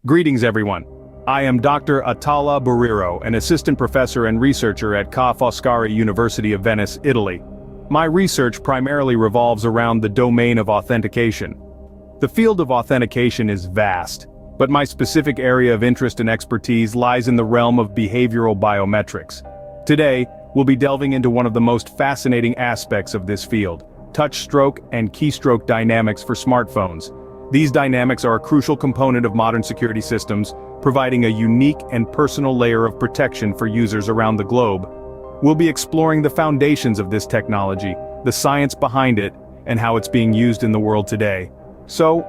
Greetings everyone. I am Dr. Atala Barrero, an assistant professor and researcher at Ca' Foscari University of Venice, Italy. My research primarily revolves around the domain of authentication. The field of authentication is vast, but my specific area of interest and expertise lies in the realm of behavioral biometrics. Today, we'll be delving into one of the most fascinating aspects of this field: touchstroke and keystroke dynamics for smartphones. These dynamics are a crucial component of modern security systems, providing a unique and personal layer of protection for users around the globe. We'll be exploring the foundations of this technology, the science behind it, and how it's being used in the world today. So,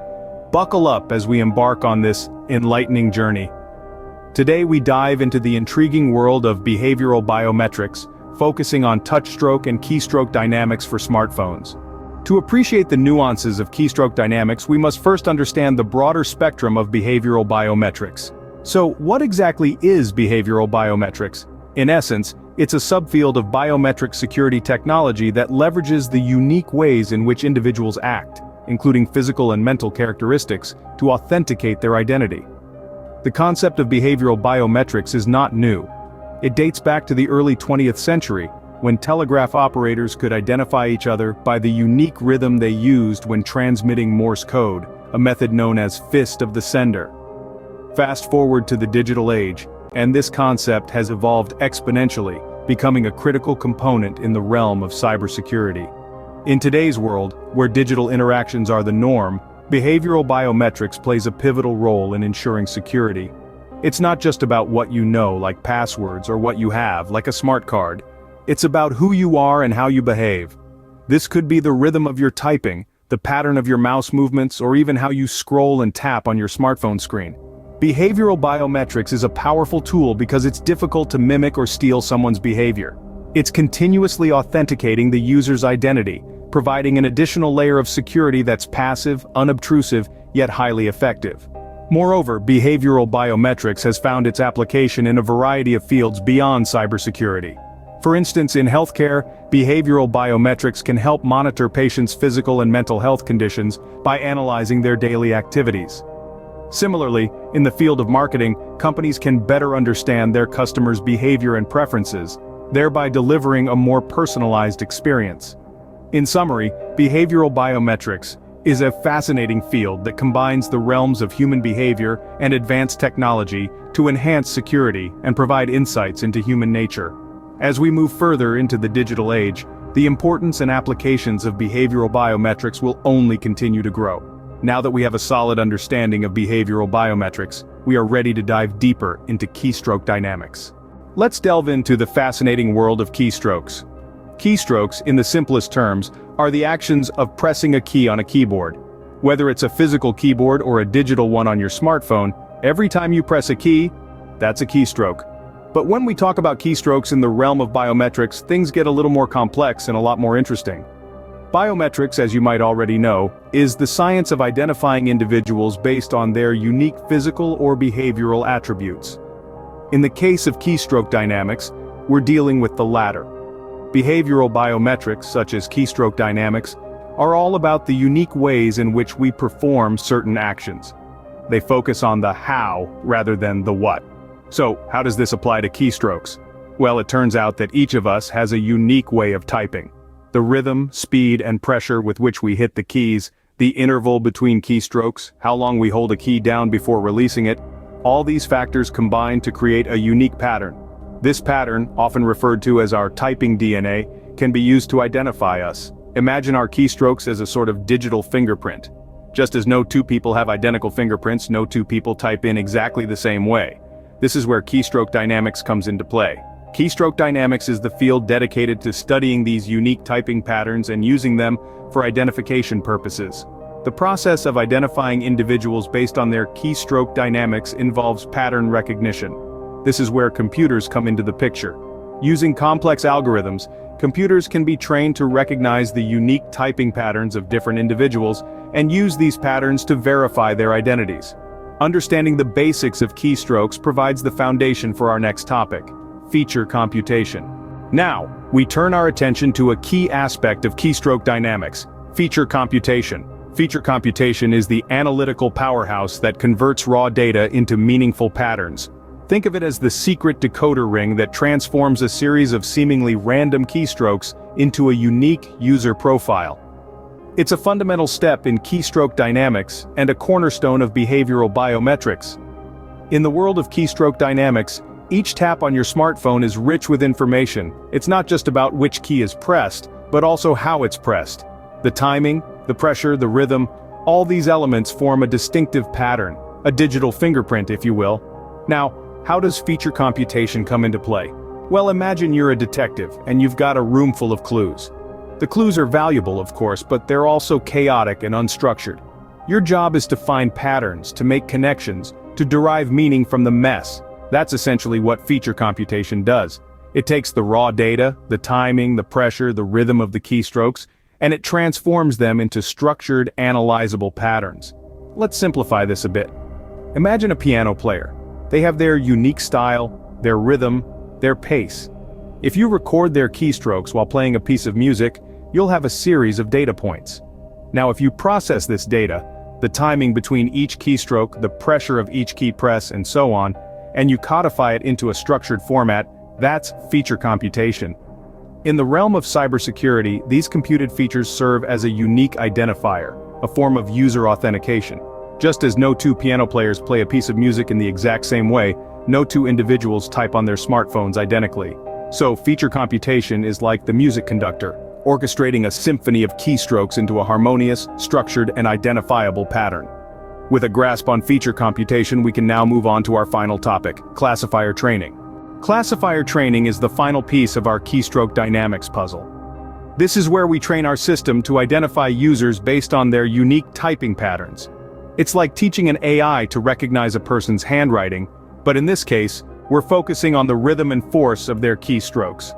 buckle up as we embark on this enlightening journey. Today we dive into the intriguing world of behavioral biometrics, focusing on touchstroke and keystroke dynamics for smartphones. To appreciate the nuances of keystroke dynamics, we must first understand the broader spectrum of behavioral biometrics. So, what exactly is behavioral biometrics? In essence, it's a subfield of biometric security technology that leverages the unique ways in which individuals act, including physical and mental characteristics, to authenticate their identity. The concept of behavioral biometrics is not new. It dates back to the early 20th century, when telegraph operators could identify each other by the unique rhythm they used when transmitting Morse code, a method known as fist of the sender. Fast forward to the digital age, and this concept has evolved exponentially, becoming a critical component in the realm of cybersecurity. In today's world, where digital interactions are the norm, behavioral biometrics plays a pivotal role in ensuring security. It's not just about what you know, like passwords, or what you have, like a smart card. It's about who you are and how you behave. This could be the rhythm of your typing, the pattern of your mouse movements, or even how you scroll and tap on your smartphone screen. Behavioral biometrics is a powerful tool because it's difficult to mimic or steal someone's behavior. It's continuously authenticating the user's identity, providing an additional layer of security that's passive, unobtrusive, yet highly effective. Moreover, behavioral biometrics has found its application in a variety of fields beyond cybersecurity. For instance, in healthcare, behavioral biometrics can help monitor patients' physical and mental health conditions by analyzing their daily activities. Similarly, in the field of marketing, companies can better understand their customers' behavior and preferences, thereby delivering a more personalized experience. In summary, behavioral biometrics is a fascinating field that combines the realms of human behavior and advanced technology to enhance security and provide insights into human nature. As we move further into the digital age, the importance and applications of behavioral biometrics will only continue to grow. Now that we have a solid understanding of behavioral biometrics, we are ready to dive deeper into keystroke dynamics. Let's delve into the fascinating world of keystrokes. Keystrokes, in the simplest terms, are the actions of pressing a key on a keyboard. Whether it's a physical keyboard or a digital one on your smartphone, every time you press a key, that's a keystroke. But when we talk about keystrokes in the realm of biometrics, things get a little more complex and a lot more interesting. Biometrics, as you might already know, is the science of identifying individuals based on their unique physical or behavioral attributes. In the case of keystroke dynamics, we're dealing with the latter. Behavioral biometrics, such as keystroke dynamics, are all about the unique ways in which we perform certain actions. They focus on the how rather than the what. So, how does this apply to keystrokes? Well, it turns out that each of us has a unique way of typing. The rhythm, speed, and pressure with which we hit the keys, the interval between keystrokes, how long we hold a key down before releasing it, all these factors combine to create a unique pattern. This pattern, often referred to as our typing DNA, can be used to identify us. Imagine our keystrokes as a sort of digital fingerprint. Just as no two people have identical fingerprints, no two people type in exactly the same way. This is where keystroke dynamics comes into play. Keystroke dynamics is the field dedicated to studying these unique typing patterns and using them for identification purposes. The process of identifying individuals based on their keystroke dynamics involves pattern recognition. This is where computers come into the picture. Using complex algorithms, computers can be trained to recognize the unique typing patterns of different individuals and use these patterns to verify their identities. Understanding the basics of keystrokes provides the foundation for our next topic: feature computation. Now, we turn our attention to a key aspect of keystroke dynamics: feature computation. Feature computation is the analytical powerhouse that converts raw data into meaningful patterns. Think of it as the secret decoder ring that transforms a series of seemingly random keystrokes into a unique user profile. It's a fundamental step in keystroke dynamics and a cornerstone of behavioral biometrics. In the world of keystroke dynamics, each tap on your smartphone is rich with information. It's not just about which key is pressed, but also how it's pressed. The timing, the pressure, the rhythm, all these elements form a distinctive pattern, a digital fingerprint, if you will. Now, how does feature computation come into play? Well, imagine you're a detective, and you've got a room full of clues. The clues are valuable, of course, but they're also chaotic and unstructured. Your job is to find patterns, to make connections, to derive meaning from the mess. That's essentially what feature computation does. It takes the raw data, the timing, the pressure, the rhythm of the keystrokes, and it transforms them into structured, analyzable patterns. Let's simplify this a bit. Imagine a piano player. They have their unique style, their rhythm, their pace. If you record their keystrokes while playing a piece of music, you'll have a series of data points. Now, if you process this data, the timing between each keystroke, the pressure of each key press, and so on, and you codify it into a structured format, that's feature computation. In the realm of cybersecurity, these computed features serve as a unique identifier, a form of user authentication. Just as no two piano players play a piece of music in the exact same way, no two individuals type on their smartphones identically. So feature computation is like the music conductor, orchestrating a symphony of keystrokes into a harmonious, structured, and identifiable pattern. With a grasp on feature computation, we can now move on to our final topic, classifier training. Classifier training is the final piece of our keystroke dynamics puzzle. This is where we train our system to identify users based on their unique typing patterns. It's like teaching an AI to recognize a person's handwriting, but in this case, we're focusing on the rhythm and force of their keystrokes.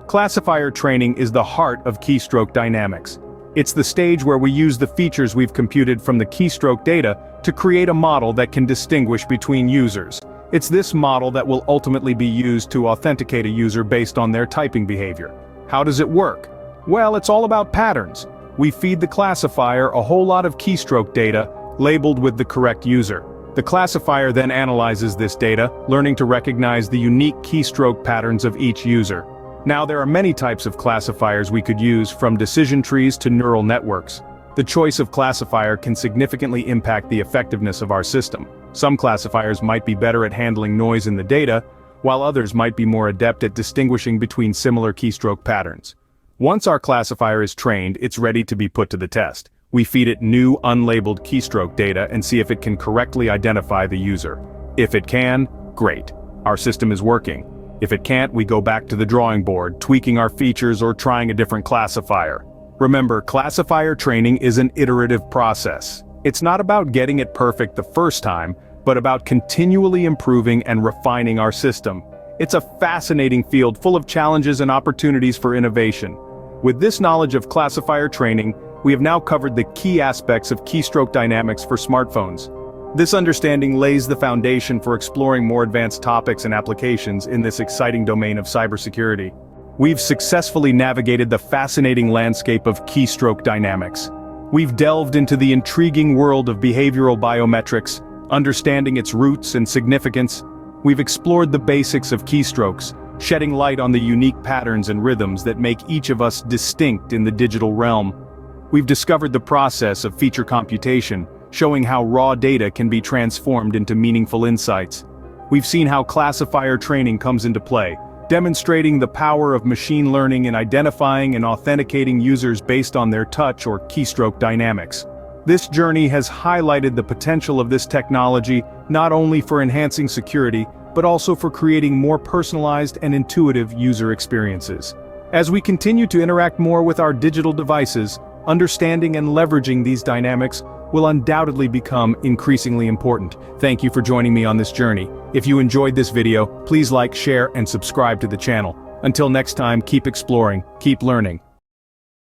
Classifier training is the heart of keystroke dynamics. It's the stage where we use the features we've computed from the keystroke data to create a model that can distinguish between users. It's this model that will ultimately be used to authenticate a user based on their typing behavior. How does it work? Well, it's all about patterns. We feed the classifier a whole lot of keystroke data, labeled with the correct user. The classifier then analyzes this data, learning to recognize the unique keystroke patterns of each user. Now, there are many types of classifiers we could use, from decision trees to neural networks. The choice of classifier can significantly impact the effectiveness of our system. Some classifiers might be better at handling noise in the data, while others might be more adept at distinguishing between similar keystroke patterns. Once our classifier is trained, it's ready to be put to the test. We feed it new, unlabeled keystroke data and see if it can correctly identify the user. If it can, great. Our system is working. If it can't, we go back to the drawing board, tweaking our features or trying a different classifier. Remember, classifier training is an iterative process. It's not about getting it perfect the first time, but about continually improving and refining our system. It's a fascinating field full of challenges and opportunities for innovation. With this knowledge of classifier training, we have now covered the key aspects of keystroke dynamics for smartphones. This understanding lays the foundation for exploring more advanced topics and applications in this exciting domain of cybersecurity. We've successfully navigated the fascinating landscape of keystroke dynamics. We've delved into the intriguing world of behavioral biometrics, understanding its roots and significance. We've explored the basics of keystrokes, shedding light on the unique patterns and rhythms that make each of us distinct in the digital realm. We've discovered the process of feature computation, showing how raw data can be transformed into meaningful insights. We've seen how classifier training comes into play, demonstrating the power of machine learning in identifying and authenticating users based on their touch or keystroke dynamics. This journey has highlighted the potential of this technology not only for enhancing security, but also for creating more personalized and intuitive user experiences. As we continue to interact more with our digital devices, understanding and leveraging these dynamics will undoubtedly become increasingly important. Thank you for joining me on this journey. If you enjoyed this video, please like, share, and subscribe to the channel. Until next time, keep exploring, keep learning.